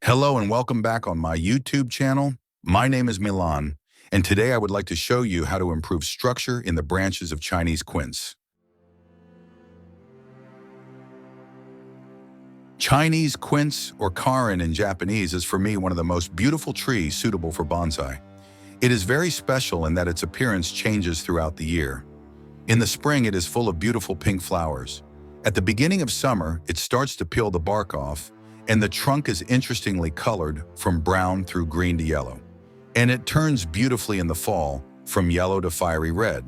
Hello and welcome back on my YouTube channel. My name is Milan, and today I would like to show you how to improve structure in the branches of Chinese quince. Chinese quince, or karin in Japanese, is for me one of the most beautiful trees suitable for bonsai. It is very special in that its appearance changes throughout the year. In the spring, it is full of beautiful pink flowers. At the beginning of summer, it starts to peel the bark off, and the trunk is interestingly colored from brown through green to yellow. And it turns beautifully in the fall, from yellow to fiery red.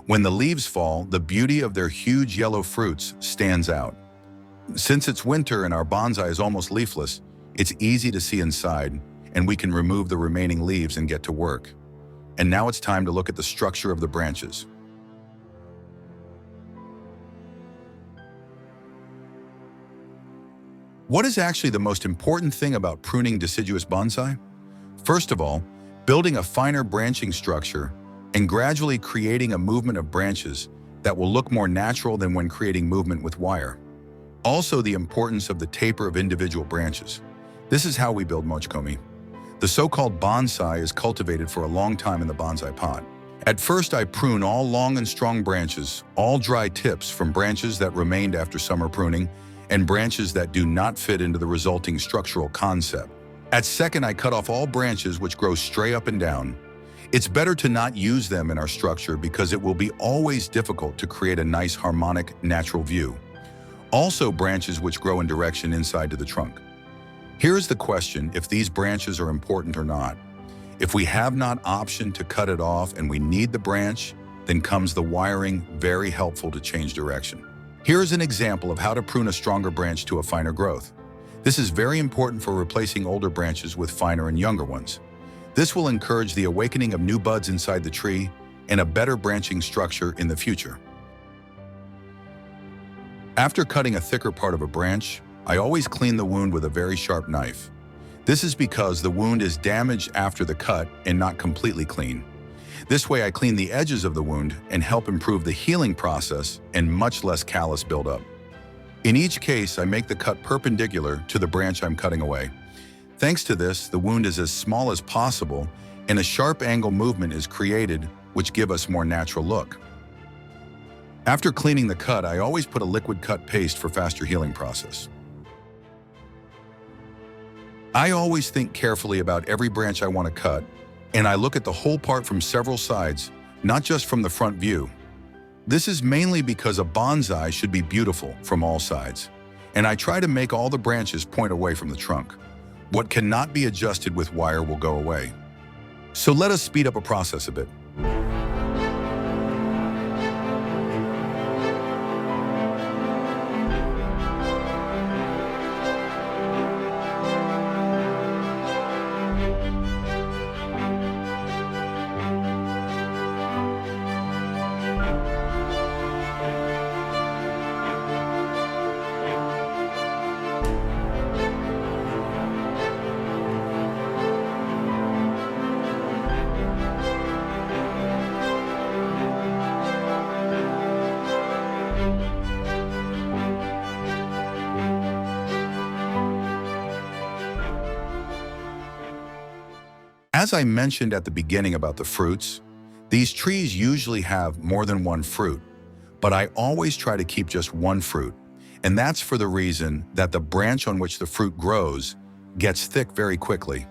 When the leaves fall, the beauty of their huge yellow fruits stands out. Since it's winter and our bonsai is almost leafless, it's easy to see inside, and we can remove the remaining leaves and get to work. And now it's time to look at the structure of the branches. What is actually the most important thing about pruning deciduous bonsai? First of all, building a finer branching structure and gradually creating a movement of branches that will look more natural than when creating movement with wire. Also, the importance of the taper of individual branches. This is how we build mochikomi. The so-called bonsai is cultivated for a long time in the bonsai pot. At first, I prune all long and strong branches, all dry tips from branches that remained after summer pruning, and branches that do not fit into the resulting structural concept. At second, I cut off all branches which grow straight up and down. It's better to not use them in our structure because it will be always difficult to create a nice harmonic, natural view. Also, branches which grow in direction inside to the trunk. Here is the question if these branches are important or not. If we have not option to cut it off and we need the branch, then comes the wiring, very helpful to change direction. Here is an example of how to prune a stronger branch to a finer growth. This is very important for replacing older branches with finer and younger ones. This will encourage the awakening of new buds inside the tree and a better branching structure in the future. After cutting a thicker part of a branch, I always clean the wound with a very sharp knife. This is because the wound is damaged after the cut and not completely clean. This way I clean the edges of the wound and help improve the healing process and much less callus buildup. In each case, I make the cut perpendicular to the branch I'm cutting away. Thanks to this, the wound is as small as possible and a sharp angle movement is created, which give us more natural look. After cleaning the cut, I always put a liquid cut paste for faster healing process. I always think carefully about every branch I want to cut, and I look at the whole part from several sides, not just from the front view. This is mainly because a bonsai should be beautiful from all sides, and I try to make all the branches point away from the trunk. What cannot be adjusted with wire will go away. So let us speed up a process a bit. As I mentioned at the beginning about the fruits, these trees usually have more than one fruit, but I always try to keep just one fruit, and that's for the reason that the branch on which the fruit grows gets thick very quickly.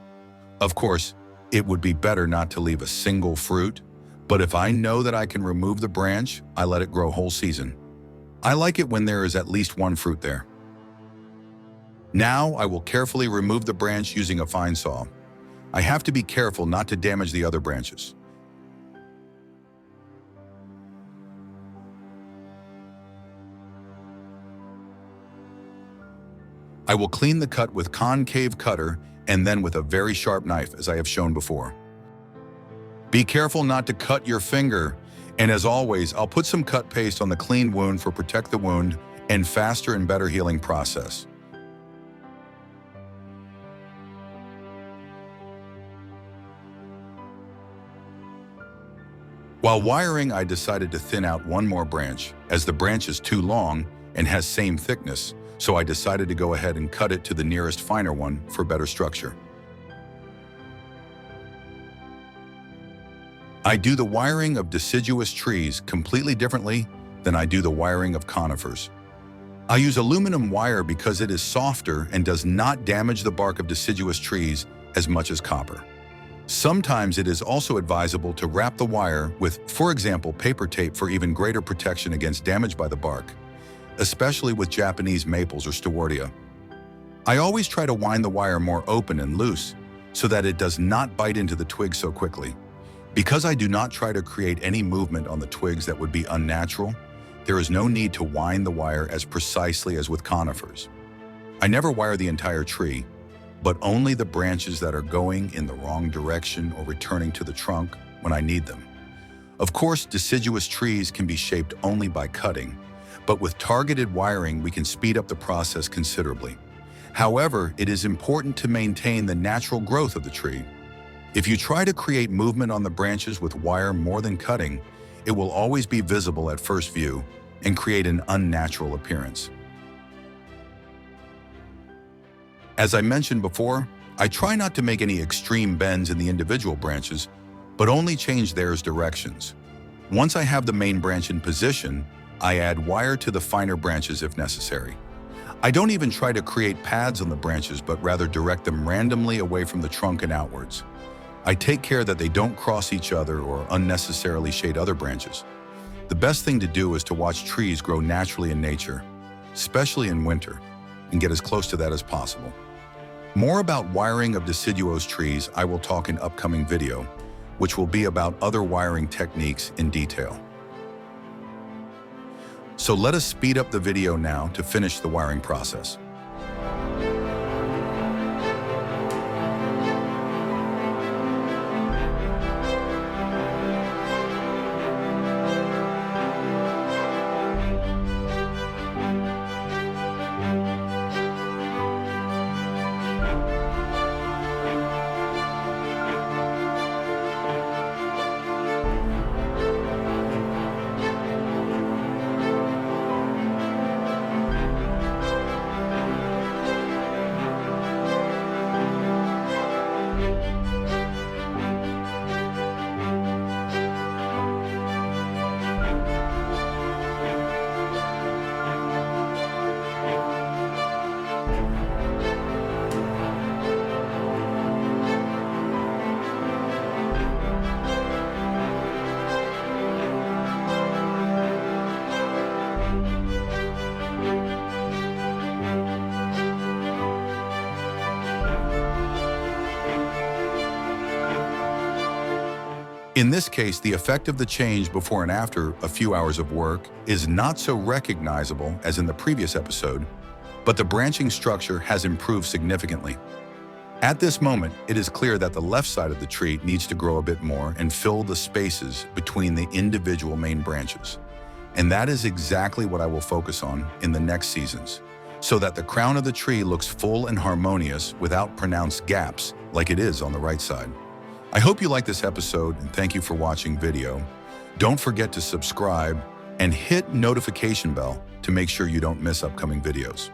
Of course, it would be better not to leave a single fruit, but if I know that I can remove the branch, I let it grow whole season. I like it when there is at least one fruit there. Now I will carefully remove the branch using a fine saw. I have to be careful not to damage the other branches. I will clean the cut with concave cutter and then with a very sharp knife, as I have shown before. Be careful not to cut your finger, and as always, I'll put some cut paste on the clean wound for protect the wound and faster and better healing process. While wiring, I decided to thin out one more branch, as the branch is too long and has same thickness, so I decided to go ahead and cut it to the nearest finer one for better structure. I do the wiring of deciduous trees completely differently than I do the wiring of conifers. I use aluminum wire because it is softer and does not damage the bark of deciduous trees as much as copper. Sometimes it is also advisable to wrap the wire with, for example, paper tape for even greater protection against damage by the bark, especially with Japanese maples or Stewartia. I always try to wind the wire more open and loose so that it does not bite into the twigs so quickly. Because I do not try to create any movement on the twigs that would be unnatural, there is no need to wind the wire as precisely as with conifers. I never wire the entire tree, but only the branches that are going in the wrong direction or returning to the trunk when I need them. Of course, deciduous trees can be shaped only by cutting, but with targeted wiring we can speed up the process considerably. However, it is important to maintain the natural growth of the tree. If you try to create movement on the branches with wire more than cutting, it will always be visible at first view and create an unnatural appearance. As I mentioned before, I try not to make any extreme bends in the individual branches, but only change theirs directions. Once I have the main branch in position, I add wire to the finer branches if necessary. I don't even try to create pads on the branches, but rather direct them randomly away from the trunk and outwards. I take care that they don't cross each other or unnecessarily shade other branches. The best thing to do is to watch trees grow naturally in nature, especially in winter, and get as close to that as possible. More about wiring of deciduous trees I will talk in upcoming video, which will be about other wiring techniques in detail. So let us speed up the video now to finish the wiring process. In this case, the effect of the change before and after a few hours of work is not so recognizable as in the previous episode, but the branching structure has improved significantly. At this moment, it is clear that the left side of the tree needs to grow a bit more and fill the spaces between the individual main branches. And that is exactly what I will focus on in the next seasons, so that the crown of the tree looks full and harmonious without pronounced gaps like it is on the right side. I hope you liked this episode and thank you for watching video. Don't forget to subscribe and hit notification bell to make sure you don't miss upcoming videos.